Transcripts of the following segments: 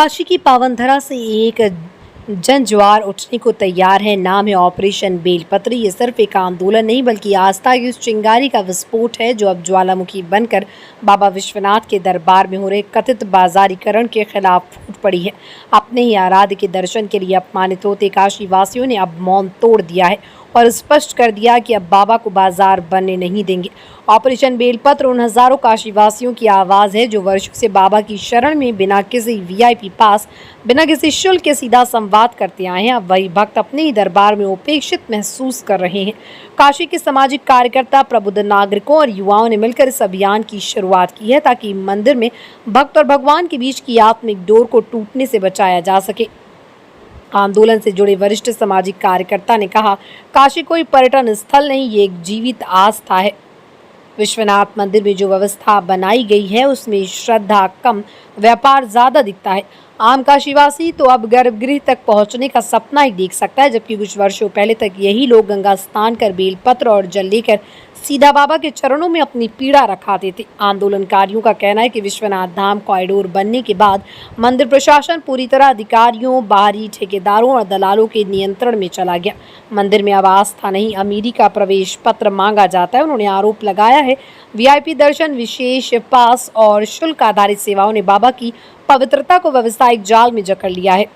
काशी की पावन धरा से एक जनज्वार उठने को तैयार है। नाम है ऑपरेशन बेलपत्र। ये सिर्फ एक आंदोलन नहीं बल्कि आस्था की उस चिंगारी का विस्फोट है जो अब ज्वालामुखी बनकर बाबा विश्वनाथ के दरबार में हो रहे कथित बाजारीकरण के खिलाफ फूट पड़ी है। अपने ही आराध्य के दर्शन के लिए अपमानित होते काशी वासियों ने अब मौन तोड़ दिया है और स्पष्ट कर दिया कि अब बाबा को बाजार बनने नहीं देंगे। ऑपरेशन बेलपत्र उन हजारों काशीवासियों की आवाज़ है जो वर्षों से बाबा की शरण में बिना किसी वीआईपी पास, बिना किसी शुल्क के सीधा संवाद करते आए हैं। अब वही भक्त अपने ही दरबार में उपेक्षित महसूस कर रहे हैं। काशी के सामाजिक कार्यकर्ता, प्रबुद्ध नागरिकों और युवाओं ने मिलकर इस अभियान की शुरुआत की है ताकि मंदिर में भक्त और भगवान के बीच की आत्मिक डोर को टूटने से बचाया जा सके। आंदोलन से जुड़े वरिष्ठ सामाजिक कार्यकर्ता ने कहा, काशी कोई पर्यटन स्थल नहीं, ये एक जीवित आस्था है। विश्वनाथ मंदिर में जो व्यवस्था बनाई गई है उसमें श्रद्धा कम, व्यापार ज्यादा दिखता है। आम काशीवासी तो अब गर्भगृह तक पहुंचने का सपना ही देख सकता है, जबकि कुछ वर्षों पहले तक यही लोग गंगा स्नान कर बेलपत्र और जल लेकर सीधा बाबा के चरणों में अपनी पीड़ा रखाते थे। आंदोलनकारियों का कहना है कि विश्वनाथ धाम कॉरिडोर बनने के बाद मंदिर प्रशासन पूरी तरह अधिकारियों, बाहरी ठेकेदारों और दलालों के नियंत्रण में चला गया। मंदिर में अब आस्था नहीं, अमीरी का प्रवेश पत्र मांगा जाता है। उन्होंने आरोप लगाया है वीआईपी दर्शन, विशेष पास और शुल्क आधारित सेवाओं ने बाबा की पवित्रता को व्यावसायिक जाल में जकड़ लिया है।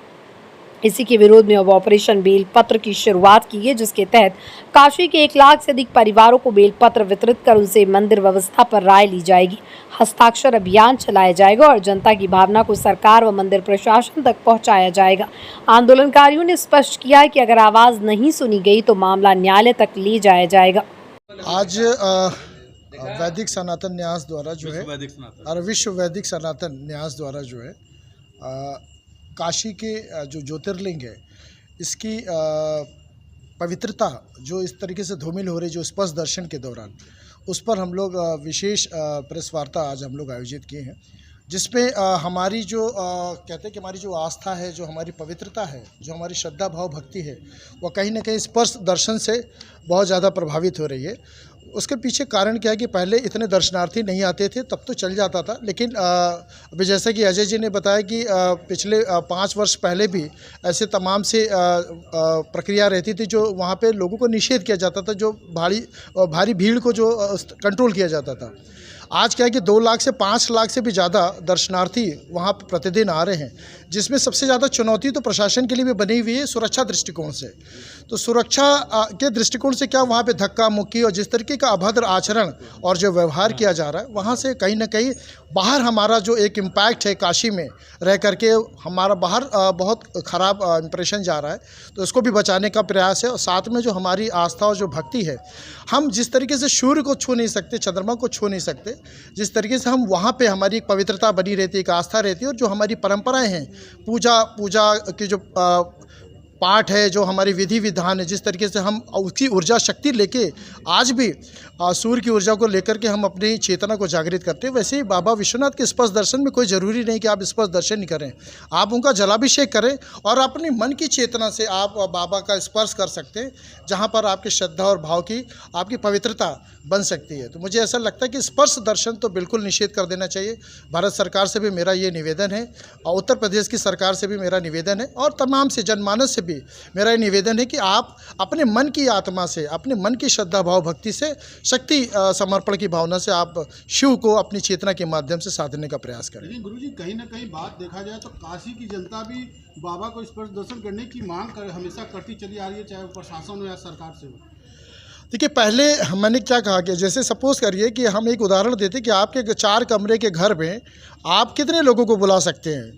इसी के विरोध में अब ऑपरेशन बेलपत्र की शुरुआत की है, जिसके तहत काशी के 1 लाख से अधिक परिवारों को बेलपत्र वितरित कर उनसे मंदिर व्यवस्था पर राय ली जाएगी। हस्ताक्षर अभियान चलाया जाएगा और जनता की भावना को सरकार व मंदिर प्रशासन तक पहुंचाया जाएगा। आंदोलनकारियों ने स्पष्ट किया है कि अगर आवाज नहीं सुनी गई तो मामला न्यायालय तक ले जाया जाएगा। आज वैदिक सनातन न्यास द्वारा जो है और विश्व वैदिक सनातन न्यास द्वारा जो है काशी के जो ज्योतिर्लिंग है इसकी पवित्रता जो इस तरीके से धूमिल हो रही, जो स्पर्श दर्शन के दौरान, उस पर हम लोग विशेष प्रेस वार्ता आज हम लोग आयोजित किए हैं, जिसपे हमारी जो कहते हैं कि हमारी जो आस्था है, जो हमारी पवित्रता है, जो हमारी श्रद्धा भाव भक्ति है, वह कहीं ना कहीं स्पर्श दर्शन से बहुत ज़्यादा प्रभावित हो रही है। उसके पीछे कारण क्या है कि पहले इतने दर्शनार्थी नहीं आते थे, तब तो चल जाता था, लेकिन अभी जैसा कि अजय जी ने बताया कि पिछले 5 वर्ष पहले भी ऐसे तमाम से प्रक्रिया रहती थी जो वहाँ पे लोगों को निषेध किया जाता था, जो भारी भीड़ को जो कंट्रोल किया जाता था। आज क्या है कि 2 लाख से 5 लाख से भी ज़्यादा दर्शनार्थी वहाँ पर प्रतिदिन आ रहे हैं, जिसमें सबसे ज़्यादा चुनौती तो प्रशासन के लिए भी बनी हुई है सुरक्षा दृष्टिकोण से। तो सुरक्षा के दृष्टिकोण से क्या वहाँ पे धक्का मुक्की और जिस तरीके का अभद्र आचरण और जो व्यवहार किया जा रहा है, वहाँ से कहीं ना कहीं बाहर हमारा जो एक इम्पैक्ट है काशी में रह करके हमारा बाहर बहुत ख़राब इंप्रेशन जा रहा है। तो इसको भी बचाने का प्रयास है और साथ में जो हमारी आस्था और जो भक्ति है, हम जिस तरीके से सूर्य को छू नहीं सकते, चंद्रमा को छू नहीं सकते, जिस तरीके से हम वहाँ पे हमारी एक पवित्रता बनी रहती है, एक आस्था रहती है और जो हमारी परंपराएं हैं, पूजा की जो पाठ है, जो हमारी विधि विधान है, जिस तरीके से हम उसकी ऊर्जा शक्ति लेके आज भी सूर्य की ऊर्जा को लेकर के हम अपनी चेतना को जागृत करते हैं, वैसे ही बाबा विश्वनाथ के स्पर्श दर्शन में कोई ज़रूरी नहीं कि आप स्पर्श दर्शन ही करें, आप उनका जलाभिषेक करें और अपनी मन की चेतना से आप बाबा का स्पर्श कर सकते हैं, जहाँ पर आपकी श्रद्धा और भाव की आपकी पवित्रता बन सकती है। तो मुझे ऐसा लगता है कि स्पर्श दर्शन तो बिल्कुल निषेध कर देना चाहिए। भारत सरकार से भी मेरा ये निवेदन है और उत्तर प्रदेश की सरकार से भी मेरा निवेदन है और तमाम से जनमानस से भी मेरा ये निवेदन है कि आप अपने मन की आत्मा से, अपने मन की श्रद्धा भाव भक्ति से, शक्ति समर्पण की भावना से आप शिव को अपनी चेतना के माध्यम से साधने का प्रयास करें। लेकिन गुरुजी, कहीं ना कहीं बात देखा जाए तो काशी की जनता भी बाबा को स्पर्श दर्शन करने की मांग हमेशा करती चली आ रही है, चाहे वो प्रशासन हो या सरकार से हो। देखिए, पहले मैंने क्या कहा कि जैसे सपोज़ करिए कि हम एक उदाहरण देते कि आपके 4 कमरे के घर में आप कितने लोगों को बुला सकते हैं,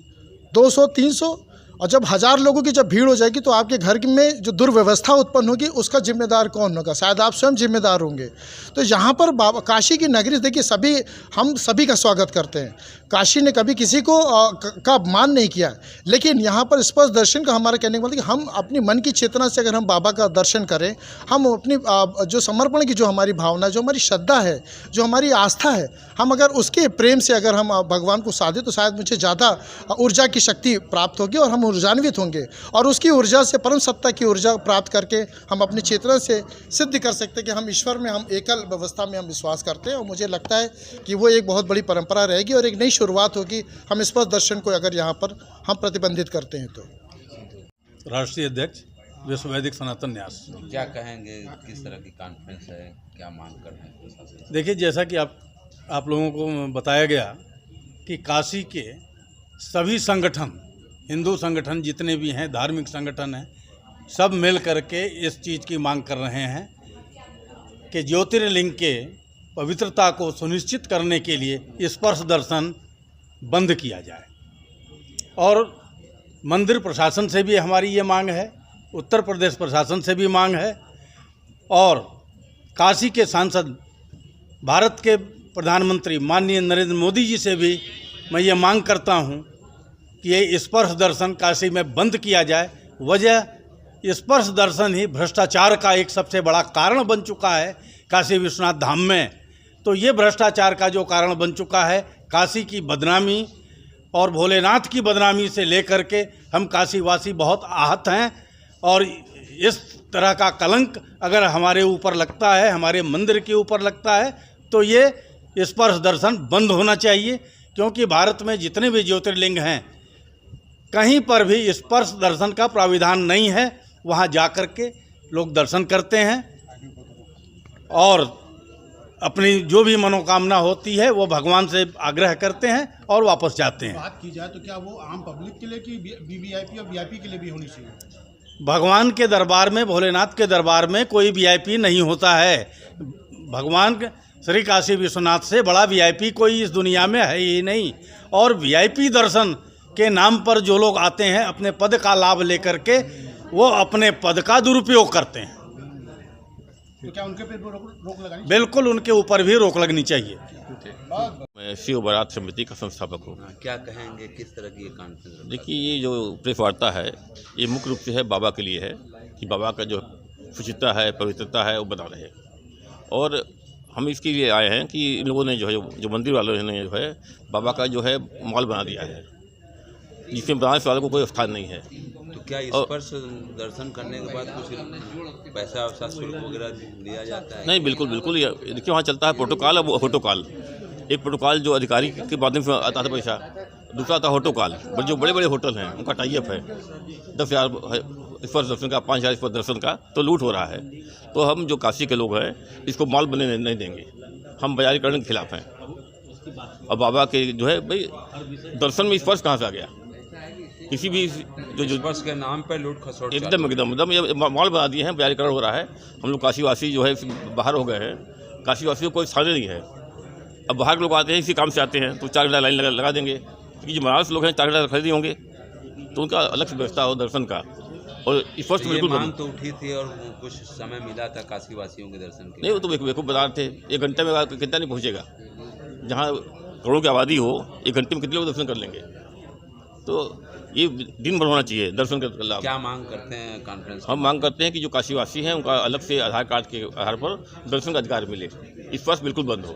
200, 300, और जब 1000 लोगों की जब भीड़ हो जाएगी तो आपके घर में जो दुर्व्यवस्था उत्पन्न होगी उसका जिम्मेदार कौन होगा? शायद आप स्वयं जिम्मेदार होंगे। तो यहाँ पर बाबा काशी की नगरी, देखिए, हम सभी का स्वागत करते हैं। काशी ने कभी किसी को का अपमान नहीं किया, लेकिन यहाँ पर स्पर्श दर्शन का हमारा कहने का मतलब कि हम अपनी मन की चेतना से अगर हम बाबा का दर्शन करें, हम अपनी जो समर्पण की जो हमारी भावना, जो हमारी श्रद्धा है, जो हमारी आस्था है, हम अगर उसके प्रेम से अगर हम भगवान को साधे तो शायद मुझे ज़्यादा ऊर्जा की शक्ति प्राप्त होगी और हम ऊर्जान्वित होंगे और उसकी ऊर्जा से परम सत्ता की ऊर्जा प्राप्त करके हम अपने चेतना से सिद्ध कर सकते हैं कि हम ईश्वर में, हम एकल व्यवस्था में हम विश्वास करते हैं। और मुझे लगता है कि वो एक बहुत बड़ी परंपरा रहेगी और एक नई शुरुआत होगी हम स्पर्श दर्शन को अगर यहाँ पर हम प्रतिबंधित करते हैं तो। राष्ट्रीय अध्यक्ष विश्व वैदिक सनातन न्यास। क्या कहेंगे, किस तरह की कॉन्फ्रेंस है, क्या मांग कर रहे हैं प्रशासन से? देखिए, जैसा कि आप लोगों को बताया गया कि काशी के सभी संगठन, हिंदू संगठन जितने भी हैं, धार्मिक संगठन हैं, सब मिल करके इस चीज़ की मांग कर रहे हैं कि ज्योतिर्लिंग के पवित्रता को सुनिश्चित करने के लिए स्पर्श दर्शन बंद किया जाए। और मंदिर प्रशासन से भी हमारी ये मांग है, उत्तर प्रदेश प्रशासन से भी मांग है, और काशी के सांसद, भारत के प्रधानमंत्री माननीय नरेंद्र मोदी जी से भी मैं ये मांग करता हूँ कि ये स्पर्श दर्शन काशी में बंद किया जाए। वजह, स्पर्श दर्शन ही भ्रष्टाचार का एक सबसे बड़ा कारण बन चुका है काशी विश्वनाथ धाम में। तो ये भ्रष्टाचार का जो कारण बन चुका है, काशी की बदनामी और भोलेनाथ की बदनामी से लेकर के हम काशीवासी बहुत आहत हैं। और इस तरह का कलंक अगर हमारे ऊपर लगता है, हमारे मंदिर के ऊपर लगता है, तो ये स्पर्श दर्शन बंद होना चाहिए। क्योंकि भारत में जितने भी ज्योतिर्लिंग हैं, कहीं पर भी स्पर्श दर्शन का प्राविधान नहीं है। वहाँ जा कर के लोग दर्शन करते हैं और अपनी जो भी मनोकामना होती है वो भगवान से आग्रह करते हैं और वापस जाते हैं। बात की जाए तो क्या वो आम पब्लिक के लिए कि वीवीआईपी और वीआईपी के लिए भी होनी चाहिए? भगवान के दरबार में, भोलेनाथ के दरबार में कोई वीआईपी नहीं होता है। भगवान श्री काशी विश्वनाथ से बड़ा वीआईपी कोई इस दुनिया में है ही नहीं। और वीआईपी दर्शन के नाम पर जो लोग आते हैं अपने पद का लाभ लेकर के, वो अपने पद का दुरुपयोग करते हैं। तो क्या उनके पे रोक लगानी? बिल्कुल, उनके ऊपर भी रोक लगनी चाहिए। मैं शिव बारात समिति का संस्थापक हूँ। क्या कहेंगे, किस तरह की ये कॉन्फ्रेंस? देखिए, ये जो प्रेस वार्ता है ये मुख्य रूप से है बाबा के लिए है कि बाबा का जो शुचिता है, पवित्रता है, वो बना रहे। और हम इसके लिए आए हैं कि इन लोगों ने जो मंदिर वालों ने जो है बाबा का जो है मॉल बना दिया है, जिसमें बनाने वालों को कोई स्थान नहीं है। तो क्या स्पर्श दर्शन करने के बाद कुछ पैसा वैसा शुल्क वगैरह लिया जाता है? नहीं, बिल्कुल बिल्कुल। ये देखिए, वहाँ चलता है प्रोटोकॉल। वो प्रोटोकॉल, एक प्रोटोकॉल जो अधिकारी के माध्यम से आता था पैसा, दूसरा आता होटोकॉल। जो बड़े बड़े होटल हैं उनका टाइप है 10,000 स्पर्श दर्शन का, 5,000 स्पर्श दर्शन का, तो लूट हो रहा है। तो हम जो काशी के लोग हैं इसको मॉल बने नहीं देंगे। हम बाजारीकरण के खिलाफ हैं। और बाबा के जो है भाई दर्शन में स्पर्श कहाँ से आ गया? किसी भी जो स्पर्श के नाम पर लूट खसोट एकदम ये मॉल बना दिए हैं, बाजारीकरण हो रहा है। हम लोग काशीवासी जो है बाहर हो गए हैं। काशीवासियों को कोई स्थान नहीं है। अब बाहर के लोग आते हैं, इसी काम से आते हैं, तो 4 घंटा लाइन लगा देंगे। क्योंकि जो बनारस लोग हैं 4 घंटा खरीदे होंगे, तो उनका अलग से व्यवस्था हो दर्शन का। और स्पर्श बिल्कुल मांग तो उठी थी और कुछ समय मिला था काशीवासियों के दर्शन के? नहीं, वो तो बेवकूफ़ बता रहे थे। 1 घंटे में कितना नहीं पहुँचेगा? जहाँ करोड़ों की आबादी हो, 1 घंटे में कितने लोग दर्शन कर लेंगे? तो ये दिन भर होना चाहिए दर्शन का लाभ। क्या मांग करते हैं कॉन्फ्रेंस? हम मांग करते हैं कि जो काशीवासी हैं उनका अलग से आधार कार्ड के आधार पर दर्शन का अधिकार मिले। स्पर्श बिल्कुल बंद हो।